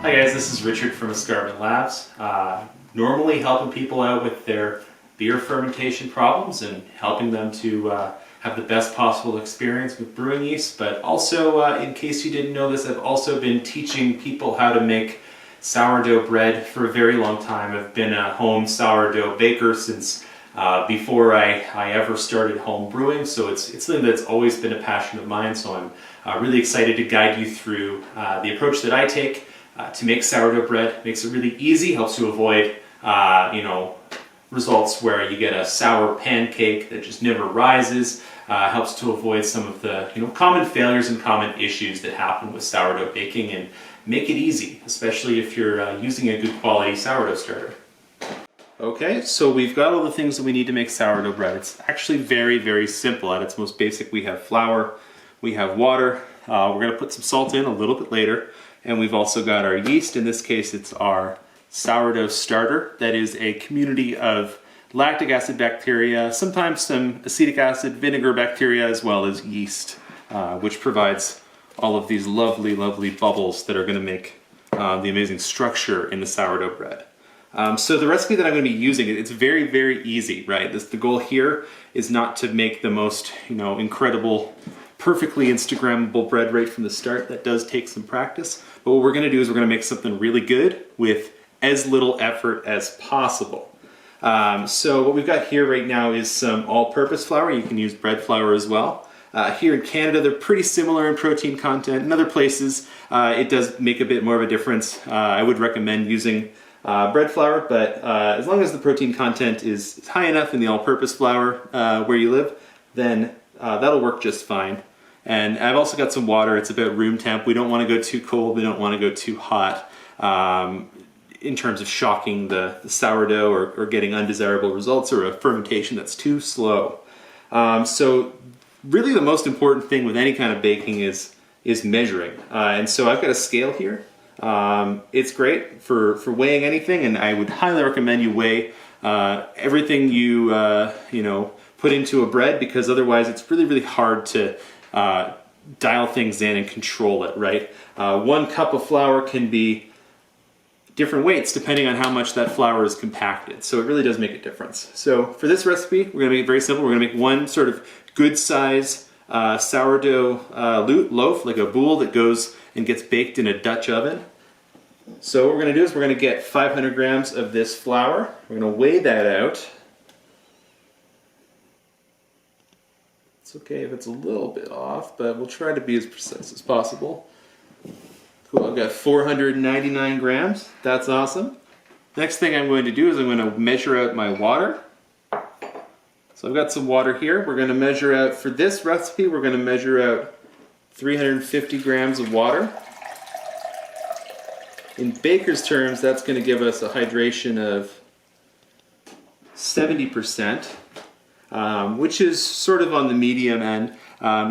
Hi guys, this is Richard from Escarpment Labs. Normally helping people out with their beer fermentation problems and helping them to have the best possible experience with brewing yeast, but also, in case you didn't know this, I've also been teaching people how to make sourdough bread for a very long time. I've been a home sourdough baker since before I ever started home brewing, so it's something that's always been a passion of mine, so I'm really excited to guide you through the approach that I take to make sourdough bread. Makes it really easy, helps you avoid results where you get a sour pancake that just never rises, helps to avoid some of the common failures and common issues that happen with sourdough baking, and make it easy, especially if you're using a good quality sourdough starter. Okay, so we've got all the things that we need to make sourdough bread. It's actually very, very simple. At its most basic, we have flour, we have water, we're going to put some salt in a little bit later, and we've also got our yeast. In this case, it's our sourdough starter. That is a community of lactic acid bacteria, sometimes some acetic acid, vinegar bacteria, as well as yeast, which provides all of these lovely, lovely bubbles that are going to make the amazing structure in the sourdough bread. So the recipe that I'm going to be using, it's very, very easy, right? The goal here is not to make the most, incredible, perfectly Instagrammable bread right from the start. That does take some practice. But what we're going to do is we're going to make something really good with as little effort as possible. So what we've got here right now is some all-purpose flour. You can use bread flour as well. Here in Canada, they're pretty similar in protein content. In other places, it does make a bit more of a difference. I would recommend using bread flour, but as long as the protein content is high enough in the all-purpose flour where you live, then that'll work just fine. And I've also got some water. It's about room temp. We don't want to go too cold. We don't want to go too hot in terms of shocking the sourdough or getting undesirable results or a fermentation that's too slow. So really the most important thing with any kind of baking is measuring. And so I've got a scale here. It's great for weighing anything, and I would highly recommend you weigh everything you put into a bread, because otherwise it's really, really hard to dial things in and control it, right? 1 cup of flour can be different weights depending on how much that flour is compacted, so it really does make a difference. So for this recipe, we're going to make it very simple. We're going to make one sort of good size sourdough loaf, like a boule that goes and gets baked in a Dutch oven. So what we're going to do is we're going to get 500 grams of this flour. We're going to weigh that out. It's okay if it's a little bit off, but we'll try to be as precise as possible. Cool, I've got 499 grams. That's awesome. Next thing I'm going to do is I'm going to measure out my water. So I've got some water here. We're going to measure out, for this recipe, we're going to measure out 350 grams of water. In baker's terms, that's going to give us a hydration of 70%, which is sort of on the medium end.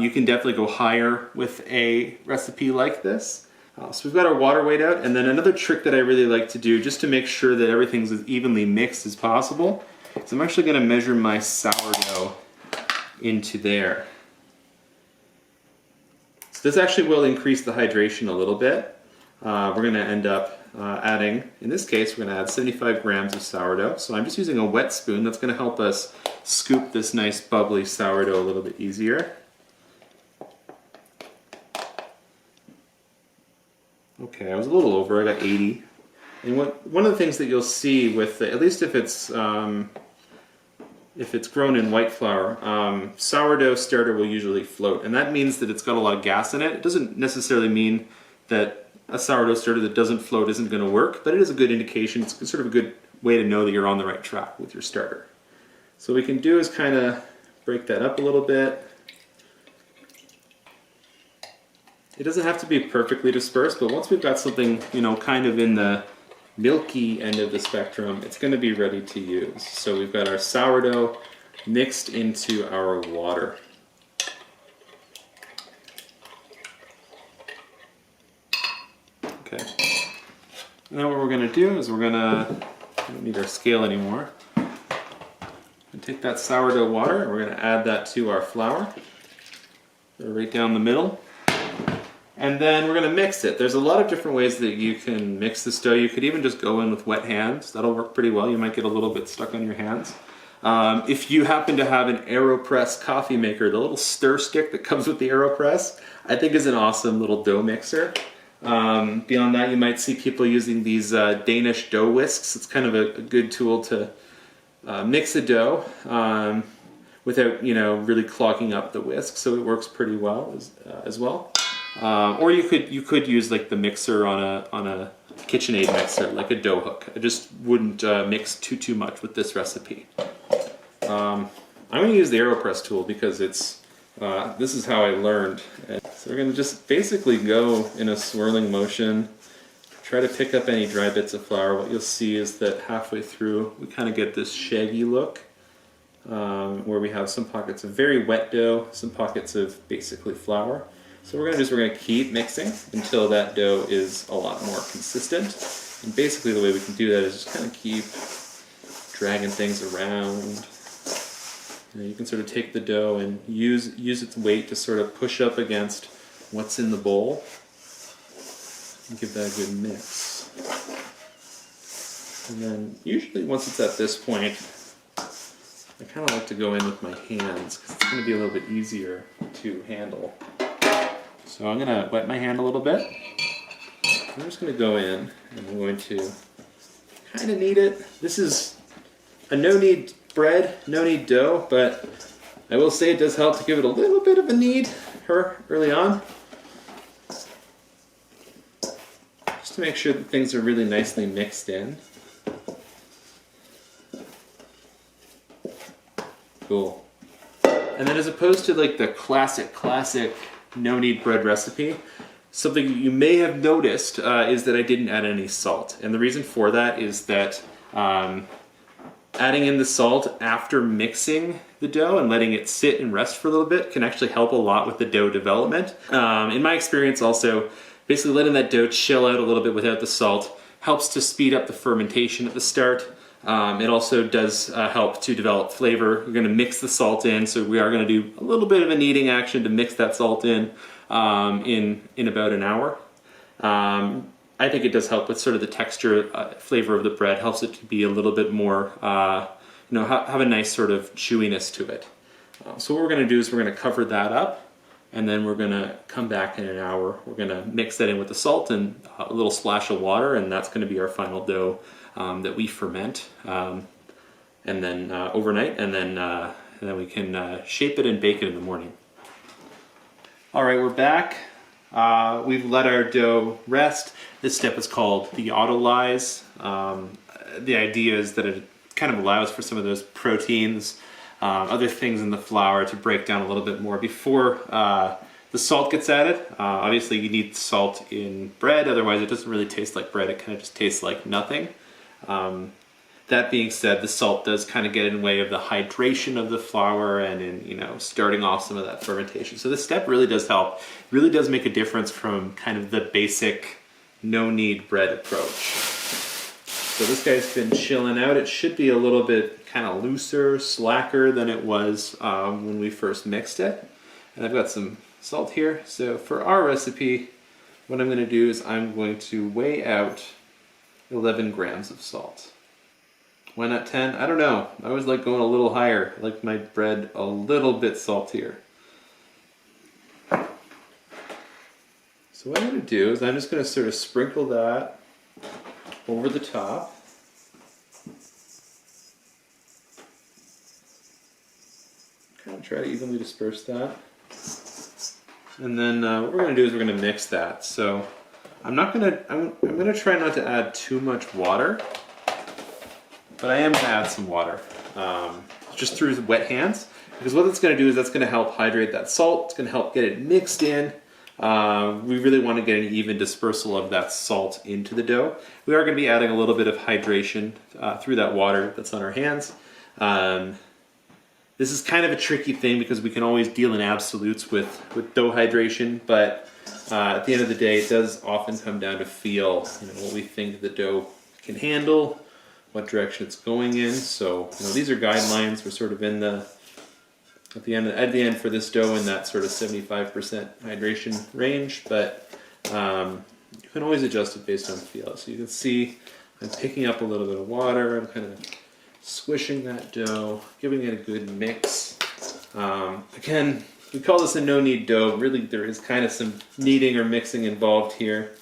You can definitely go higher with a recipe like this. So we've got our water weighed out, and then another trick that I really like to do, just to make sure that everything's as evenly mixed as possible, is I'm actually going to measure my sourdough into there. So this actually will increase the hydration a little bit. We're going to end up adding, in this case, we're going to add 75 grams of sourdough. So I'm just using a wet spoon. That's going to help us scoop this nice bubbly sourdough a little bit easier. Okay, I was a little over. I got 80. And one of the things that you'll see with, at least if it's grown in white flour, sourdough starter will usually float, and that means that it's got a lot of gas in it. It doesn't necessarily mean that a sourdough starter that doesn't float isn't going to work, but it is a good indication. It's sort of a good way to know that you're on the right track with your starter. So what we can do is kind of break that up a little bit. It doesn't have to be perfectly dispersed, but once we've got something, kind of in the milky end of the spectrum, it's going to be ready to use. So we've got our sourdough mixed into our water. Okay. Now what we're going to do is we don't need our scale anymore. And take that sourdough water and we're going to add that to our flour. So right down the middle. And then we're gonna mix it. There's a lot of different ways that you can mix this dough. You could even just go in with wet hands. That'll work pretty well. You might get a little bit stuck on your hands. If you happen to have an AeroPress coffee maker, the little stir stick that comes with the AeroPress, I think is an awesome little dough mixer. Beyond that, you might see people using these Danish dough whisks. It's kind of a good tool to mix the dough without, you know, really clogging up the whisk. So it works pretty well as well. Or you could use like the mixer on a KitchenAid mixer, like a dough hook. I just wouldn't mix too much with this recipe. I'm going to use the AeroPress tool because it's this is how I learned. So we're going to just basically go in a swirling motion, try to pick up any dry bits of flour. What you'll see is that halfway through we kind of get this shaggy look where we have some pockets of very wet dough, some pockets of basically flour. So we're going to keep mixing until that dough is a lot more consistent. And basically the way we can do that is just kind of keep dragging things around. You can sort of take the dough and use its weight to sort of push up against what's in the bowl and give that a good mix. And then usually once it's at this point, I kind of like to go in with my hands because it's going to be a little bit easier to handle. So I'm going to wet my hand a little bit. I'm just going to go in and I'm going to kind of knead it. This is a no-knead bread, no-knead dough, but I will say it does help to give it a little bit of a knead early on. Just to make sure that things are really nicely mixed in. Cool. And then as opposed to like the classic no-knead bread recipe, something you may have noticed is that I didn't add any salt. And the reason for that is that adding in the salt after mixing the dough and letting it sit and rest for a little bit can actually help a lot with the dough development. In my experience also, basically letting that dough chill out a little bit without the salt helps to speed up the fermentation at the start. It also does help to develop flavor. We're going to mix the salt in, so we are going to do a little bit of a kneading action to mix that salt in about an hour. I think it does help with sort of the texture, flavor of the bread. Helps it to be a little bit more, have a nice sort of chewiness to it. So what we're going to do is we're going to cover that up, and then we're going to come back in an hour. We're going to mix that in with the salt and a little splash of water, and that's going to be our final dough that we ferment, and then overnight, and then we can shape it and bake it in the morning. All right, we're back. We've let our dough rest. This step is called the Autolyze. The idea is that it kind of allows for some of those proteins, other things in the flour to break down a little bit more before the salt gets added. Obviously you need salt in bread, otherwise it doesn't really taste like bread, it kind of just tastes like nothing. That being said, the salt does kind of get in the way of the hydration of the flour and in, starting off some of that fermentation. So this step really does help. It really does make a difference from kind of the basic no-knead bread approach. So this guy's been chilling out. It should be a little bit kind of looser, slacker than it was when we first mixed it. And I've got some salt here. So for our recipe, what I'm going to do is I'm going to weigh out 11 grams of salt. Why not 10? I don't know. I always like going a little higher. I like my bread a little bit saltier. So what I'm going to do is I'm just going to sort of sprinkle that over the top. Kind of try to evenly disperse that. And then what we're going to do is we're going to mix that. So I'm going to try not to add too much water. But I am going to add some water, just through the wet hands, because what that's going to do is that's going to help hydrate that salt. It's going to help get it mixed in. We really want to get an even dispersal of that salt into the dough. We are going to be adding a little bit of hydration through that water that's on our hands. This is kind of a tricky thing because we can always deal in absolutes with dough hydration, but at the end of the day, it does often come down to feel, what we think the dough can handle, what direction it's going in. So these are guidelines. We're sort of in the at the end for this dough in that sort of 75% hydration range, but you can always adjust it based on feel. So you can see I'm picking up a little bit of water. I'm kind of squishing that dough, giving it a good mix. Again, we call this a no-knead dough. Really, there is kind of some kneading or mixing involved here.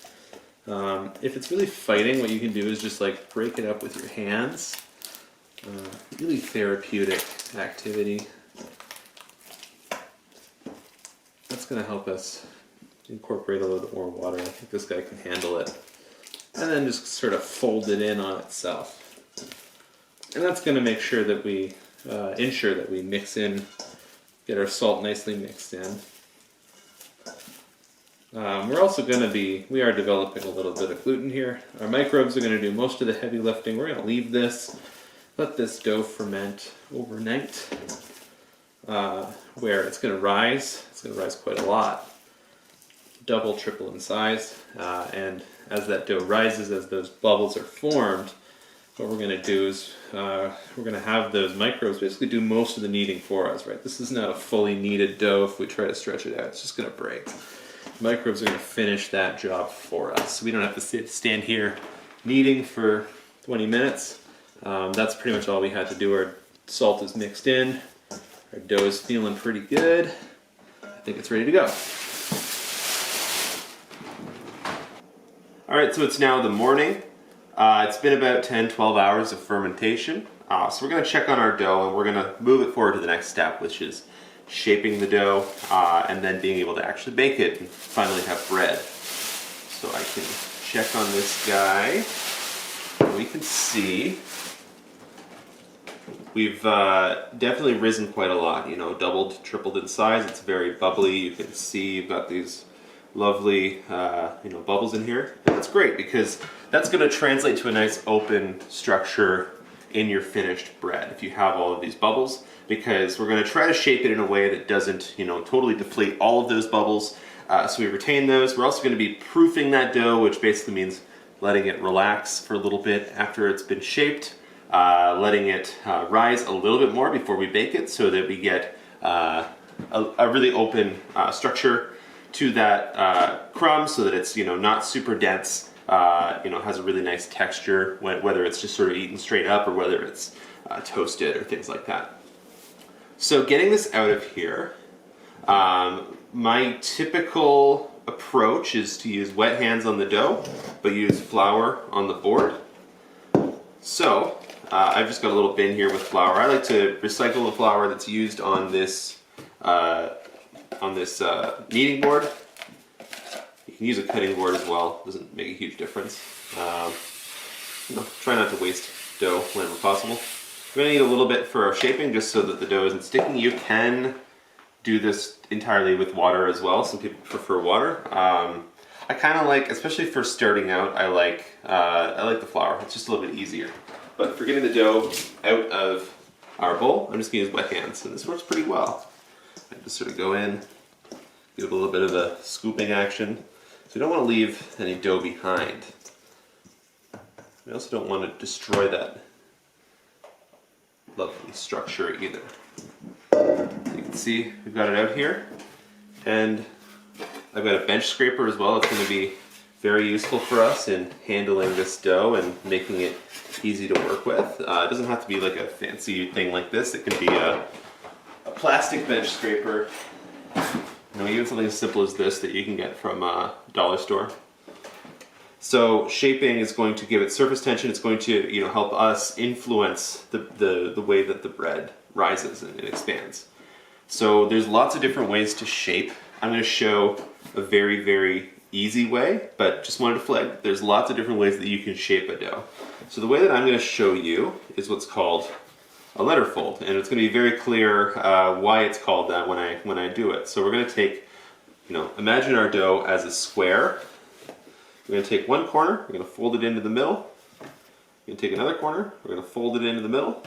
If it's really fighting, what you can do is just like break it up with your hands. Really therapeutic activity. That's going to help us incorporate a little bit more water. I think this guy can handle it. And then just sort of fold it in on itself. And that's going to make sure that we ensure that we mix in, get our salt nicely mixed in. We're also going to we are developing a little bit of gluten here. Our microbes are going to do most of the heavy lifting. We're going to leave this, let this dough ferment overnight, where it's going to rise. It's going to rise quite a lot, double, triple in size, and as that dough rises, as those bubbles are formed, what we're going to do is we're going to have those microbes basically do most of the kneading for us, right? This is not a fully kneaded dough. If we try to stretch it out, it's just going to break. Microbes are going to finish that job for us. So we don't have to stand here kneading for 20 minutes. That's pretty much all we had to do. Our salt is mixed in. Our dough is feeling pretty good. I think it's ready to go. All right, so it's now the morning. It's been about 10-12 hours of fermentation. So we're going to check on our dough and we're going to move it forward to the next step, which is shaping the dough and then being able to actually bake it and finally have bread. So I can check on this guy. We can see we've definitely risen quite a lot, you know, doubled, tripled in size. It's very bubbly. You can see you've got these lovely bubbles in here. And that's great because that's going to translate to a nice open structure in your finished bread if you have all of these bubbles, because we're going to try to shape it in a way that doesn't totally deflate all of those bubbles. So we retain those. We're also going to be proofing that dough, which basically means letting it relax for a little bit after it's been shaped, letting it rise a little bit more before we bake it so that we get a really open structure to that crumb so that it's not super dense, has a really nice texture, whether it's just sort of eaten straight up or whether it's toasted or things like that. So getting this out of here, my typical approach is to use wet hands on the dough, but use flour on the board. So I've just got a little bin here with flour. I like to recycle the flour that's used on this kneading board. You can use a cutting board as well. Doesn't make a huge difference. Try not to waste dough whenever possible. We're going to need a little bit for our shaping just so that the dough isn't sticking. You can do this entirely with water as well. Some people prefer water. I kind of like, especially for starting out, I like the flour. It's just a little bit easier. But for getting the dough out of our bowl, I'm just going to use wet hands, and this works pretty well. I just sort of go in, give a little bit of a scooping action. So you don't want to leave any dough behind. We also don't want to destroy that lovely structure either. So you can see we've got it out here, and I've got a bench scraper as well. It's going to be very useful for us in handling this dough and making it easy to work with. It doesn't have to be like a fancy thing like this. It can be a plastic bench scraper. Even something as simple as this that you can get from a dollar store. So shaping is going to give it surface tension. It's going to help us influence the way that the bread rises and expands. So there's lots of different ways to shape. I'm going to show a very, very easy way, but just wanted to flag there's lots of different ways that you can shape a dough. So the way that I'm going to show you is what's called a letter fold, and it's going to be very clear why it's called that when I do it. So we're going to take, imagine our dough as a square. We're going to take one corner, we're going to fold it into the middle. We're going to take another corner, we're going to fold it into the middle.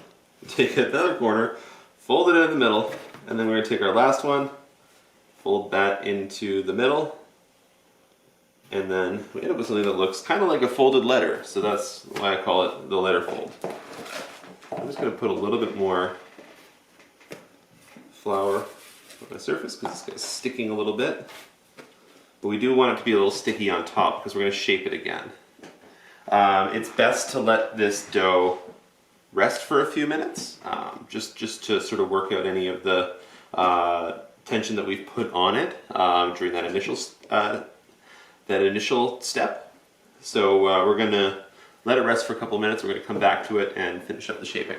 Take another corner, fold it into the middle, and then we're going to take our last one, fold that into the middle, and then we end up with something that looks kind of like a folded letter. So that's why I call it the letter fold. I'm just going to put a little bit more flour on the surface because it's sticking a little bit. But we do want it to be a little sticky on top because we're going to shape it again. It's best to let this dough rest for a few minutes, just to sort of work out any of the tension that we've put on it during that initial step. So we're going to let it rest for a couple of minutes. We're going to come back to it and finish up the shaping.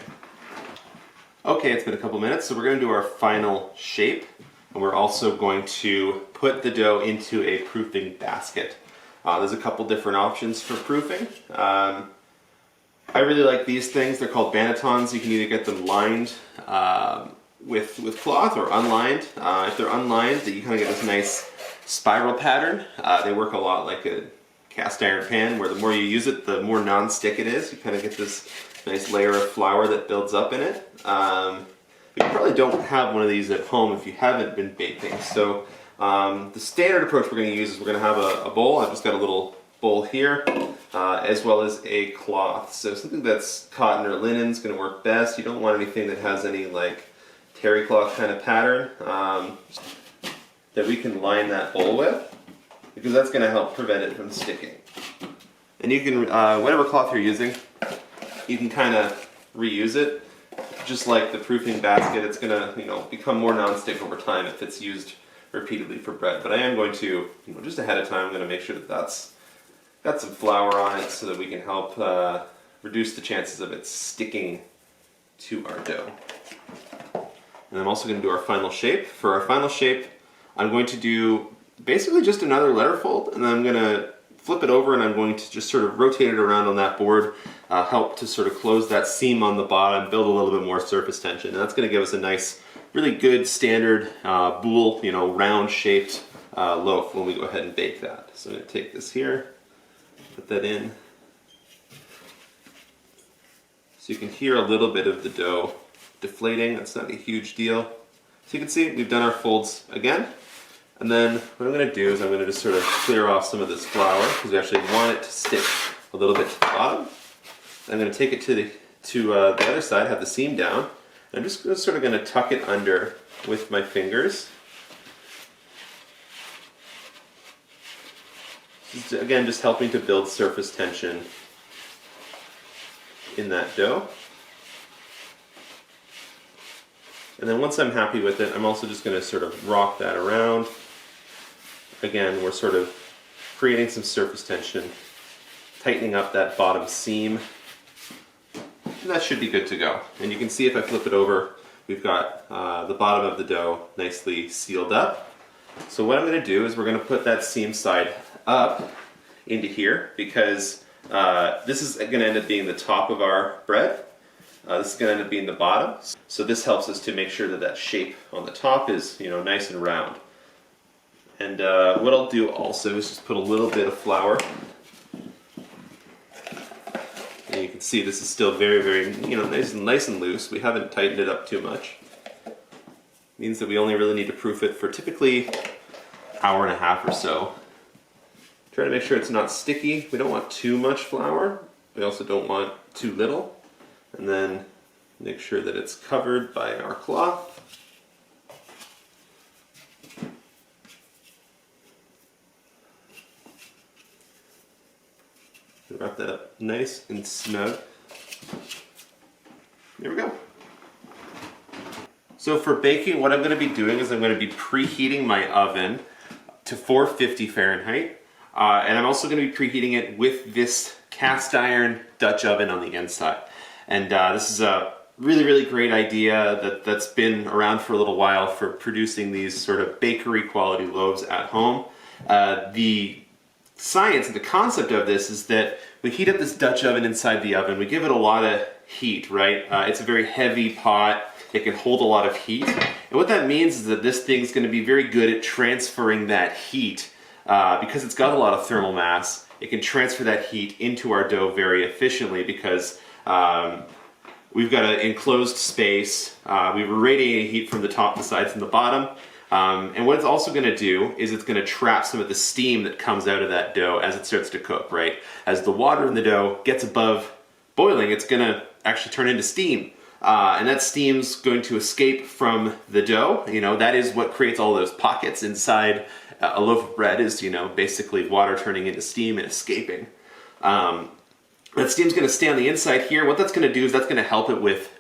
Okay, it's been a couple of minutes, so we're going to do our final shape, and we're also going to put the dough into a proofing basket. There's a couple different options for proofing. I really like these things. They're called bannetons. You can either get them lined with cloth or unlined. If they're unlined, you kind of get this nice spiral pattern. They work a lot like a cast iron pan, where the more you use it, the more non-stick it is. You kind of get this nice layer of flour that builds up in it. You probably don't have one of these at home if you haven't been baking. So the standard approach we're going to use is we're going to have a bowl. I've just got a little bowl here, as well as a cloth. So something that's cotton or linen is going to work best. You don't want anything that has any like terry cloth kind of pattern that we can line that bowl with, because that's going to help prevent it from sticking. And you can, whatever cloth you're using, you can kind of reuse it. Just like the proofing basket, it's going to, become more non-stick over time if it's used repeatedly for bread. But I am going to, just ahead of time, I'm going to make sure that that's got some flour on it so that we can help reduce the chances of it sticking to our dough. And I'm also going to do our final shape. For our final shape, I'm going to do basically just another letter fold, and then I'm going to flip it over and I'm going to just sort of rotate it around on that board, help to sort of close that seam on the bottom, build a little bit more surface tension. And that's going to give us a nice, really good standard boule, round shaped loaf when we go ahead and bake that. So I'm going to take this here, put that in. So you can hear a little bit of the dough deflating. That's not a huge deal. So you can see we've done our folds again. And then what I'm going to do is I'm going to just sort of clear off some of this flour, because we actually want it to stick a little bit to the bottom. I'm going to take it to the other side, have the seam down, and I'm just sort of going to tuck it under with my fingers. Again, just helping to build surface tension in that dough. And then once I'm happy with it, I'm also just going to sort of rock that around. Again, we're sort of creating some surface tension, tightening up that bottom seam. And that should be good to go. And you can see if I flip it over, we've got the bottom of the dough nicely sealed up. So what I'm going to do is we're going to put that seam side up into here, because this is going to end up being the top of our bread. This is going to end up being the bottom. So this helps us to make sure that that shape on the top is, nice and round. And what I'll do also is just put a little bit of flour. And you can see this is still very, very, nice and loose. We haven't tightened it up too much. Means that we only really need to proof it for typically an hour and a half or so. Try to make sure it's not sticky. We don't want too much flour. We also don't want too little. And then make sure that it's covered by our cloth. Wrap that up nice and snug. There we go. So for baking, what I'm going to be doing is I'm going to be preheating my oven to 450 Fahrenheit. And I'm also going to be preheating it with this cast iron Dutch oven on the inside. And this is a really, really great idea that's been around for a little while for producing these sort of bakery quality loaves at home. The science, the concept of this is that we heat up this Dutch oven inside the oven. We give it a lot of heat, right? It's a very heavy pot. It can hold a lot of heat. And what that means is that this thing's going to be very good at transferring that heat. Because it's got a lot of thermal mass, it can transfer that heat into our dough very efficiently, because we've got an enclosed space. We've radiating heat from the top, the sides, and the bottom. And what it's also going to do is it's going to trap some of the steam that comes out of that dough as it starts to cook, right? As the water in the dough gets above boiling, it's going to actually turn into steam. And that steam's going to escape from the dough. You know, that is what creates all those pockets inside a loaf of bread is, you know, basically water turning into steam and escaping. That steam's going to stay on the inside here. What that's going to do is that's going to help it with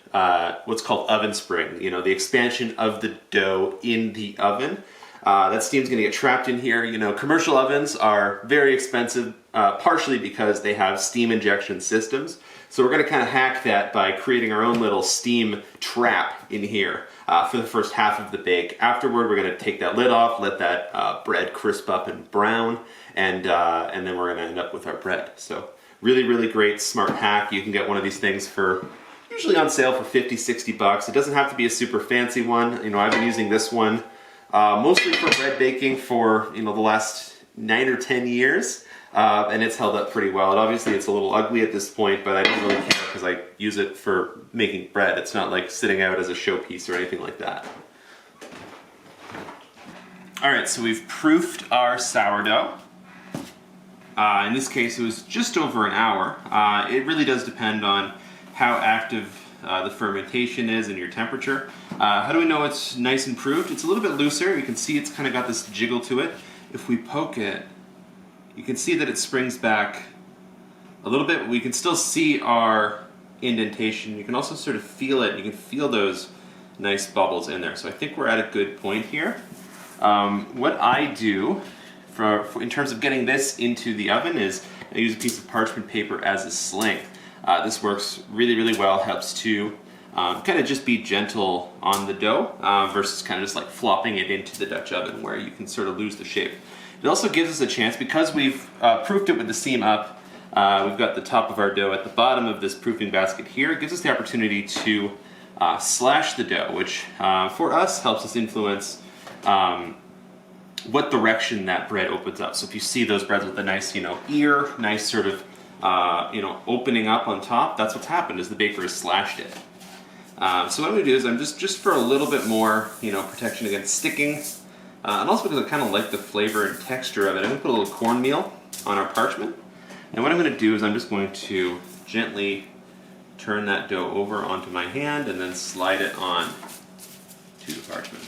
what's called oven spring, you know, the expansion of the dough in the oven. That steam's going to get trapped in here. You know, commercial ovens are very expensive, partially because they have steam injection systems. So we're going to kind of hack that by creating our own little steam trap in here for the first half of the bake. Afterward, we're going to take that lid off, let that bread crisp up and brown, and then we're going to end up with our bread. So really, really great, smart hack. You can get one of these things for usually on sale for 50, 60 bucks. It doesn't have to be a super fancy one. You know, I've been using this one mostly for bread baking for, you know, the last 9 or 10 years. And it's held up pretty well. And obviously it's a little ugly at this point, but I don't really care because I use it for making bread. It's not like sitting out as a showpiece or anything like that. All right, so we've proofed our sourdough. In this case, it was just over an hour. It really does depend on how active the fermentation is and your temperature. How do we know it's nice and proofed? It's a little bit looser. You can see it's kind of got this jiggle to it. If we poke it, you can see that it springs back a little bit. We can still see our indentation. You can also sort of feel it. You can feel those nice bubbles in there. So I think we're at a good point here. What I do in terms of getting this into the oven is I use a piece of parchment paper as a sling. This works really, really well. Helps to kind of just be gentle on the dough versus kind of just like flopping it into the Dutch oven where you can sort of lose the shape. It also gives us a chance, because we've proofed it with the seam up, we've got the top of our dough at the bottom of this proofing basket here. It gives us the opportunity to slash the dough, which for us helps us influence what direction that bread opens up. So if you see those breads with a nice, you know, ear, nice sort of, you know, opening up on top, that's what's happened, is the baker has slashed it. So what I'm going to do is I'm just for a little bit more, you know, protection against sticking, and also because I kind of like the flavor and texture of it, I'm going to put a little cornmeal on our parchment. And what I'm going to do is I'm just going to gently turn that dough over onto my hand and then slide it on to the parchment.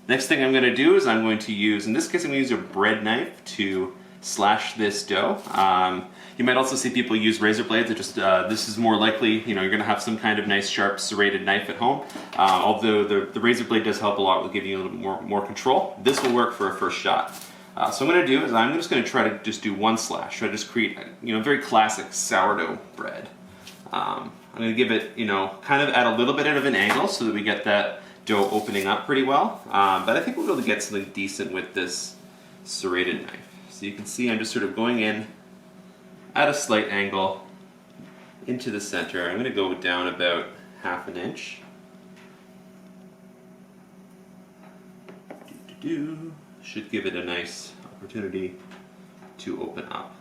Next thing I'm going to do is I'm going to use, in this case I'm going to use a bread knife to slash this dough. You might also see people use razor blades. It just this is more likely, you know, you're going to have some kind of nice sharp serrated knife at home. Although the razor blade does help a lot with giving you a little bit more control. This will work for a first shot. So what I'm going to do is I'm just going to try to just do one slash. Try to just create, you know, very classic sourdough bread. I'm going to give it, you know, kind of at a little bit of an angle so that we get that dough opening up pretty well. But I think we'll be able to get something decent with this serrated knife. So you can see I'm just sort of going in at a slight angle into the center. I'm going to go down about ½ inch. Should give it a nice opportunity to open up.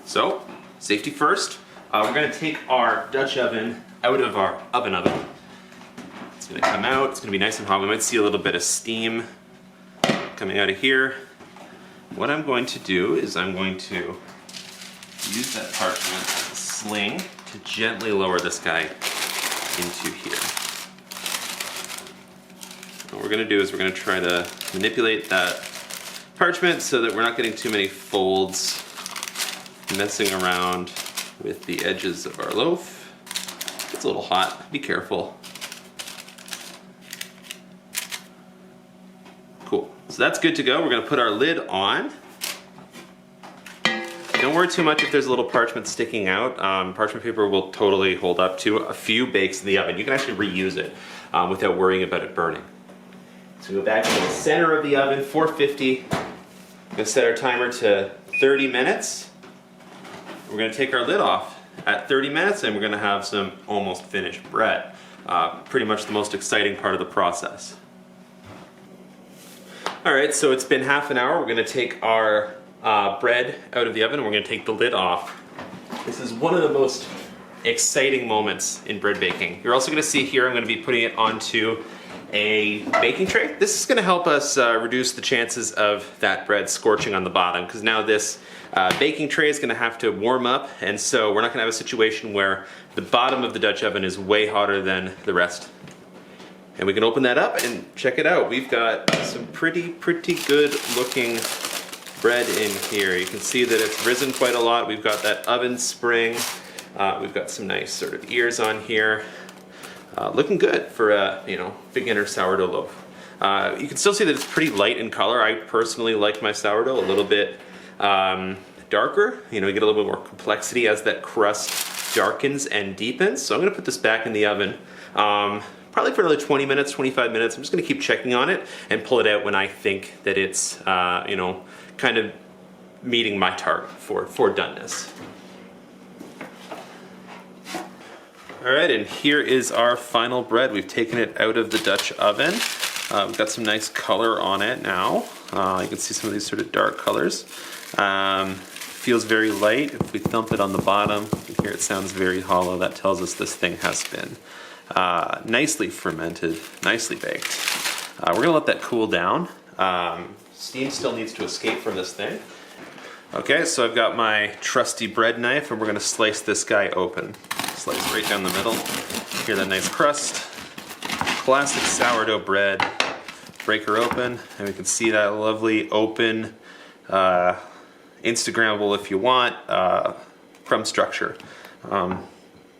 So, safety first. We're going to take our Dutch oven out of our oven. It's going to come out. It's going to be nice and hot. We might see a little bit of steam coming out of here. What I'm going to do is I'm going to use that parchment as a sling to gently lower this guy into here. What we're going to do is we're going to try to manipulate that parchment so that we're not getting too many folds messing around with the edges of our loaf. It's a little hot, be careful. Cool, so that's good to go. We're going to put our lid on. Don't worry too much if there's a little parchment sticking out. Parchment paper will totally hold up to a few bakes in the oven. You can actually reuse it without worrying about it burning. So go back to the center of the oven, 450. We're going to set our timer to 30 minutes. We're going to take our lid off at 30 minutes and we're going to have some almost finished bread. Pretty much the most exciting part of the process. Alright, so it's been ½ an hour. We're going to take our bread out of the oven and we're going to take the lid off. This is one of the most exciting moments in bread baking. You're also going to see here I'm going to be putting it onto a baking tray. This is going to help us reduce the chances of that bread scorching on the bottom, because now this baking tray is going to have to warm up, and so we're not going to have a situation where the bottom of the Dutch oven is way hotter than the rest. And we can open that up and check it out. We've got some pretty good looking bread in here. You can see that it's risen quite a lot. We've got that oven spring. We've got some nice sort of ears on here. Looking good for a beginner sourdough loaf. You can still see that it's pretty light in color. I personally like my sourdough a little bit darker. You get a little bit more complexity as that crust darkens and deepens. So I'm going to put this back in the oven. Probably for another 20 minutes, 25 minutes. I'm just going to keep checking on it and pull it out when I think that it's, kind of meeting my target for doneness. All right, and here is our final bread. We've taken it out of the Dutch oven. We've got some nice color on it now. You can see some of these sort of dark colors. Feels very light. If we thump it on the bottom, you can hear it sounds very hollow. That tells us this thing has been nicely fermented, nicely baked. We're gonna let that cool down. Steam still needs to escape from this thing. Okay, so I've got my trusty bread knife, and we're gonna slice this guy open. Slice right down the middle. Hear that nice crust. Classic sourdough bread. Break her open, and we can see that lovely open, Instagrammable if you want, crumb structure.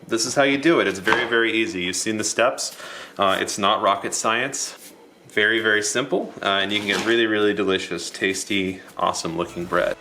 This is how you do it. It's very easy. You've seen the steps. It's not rocket science. Very simple, and you can get really delicious, tasty, awesome looking bread.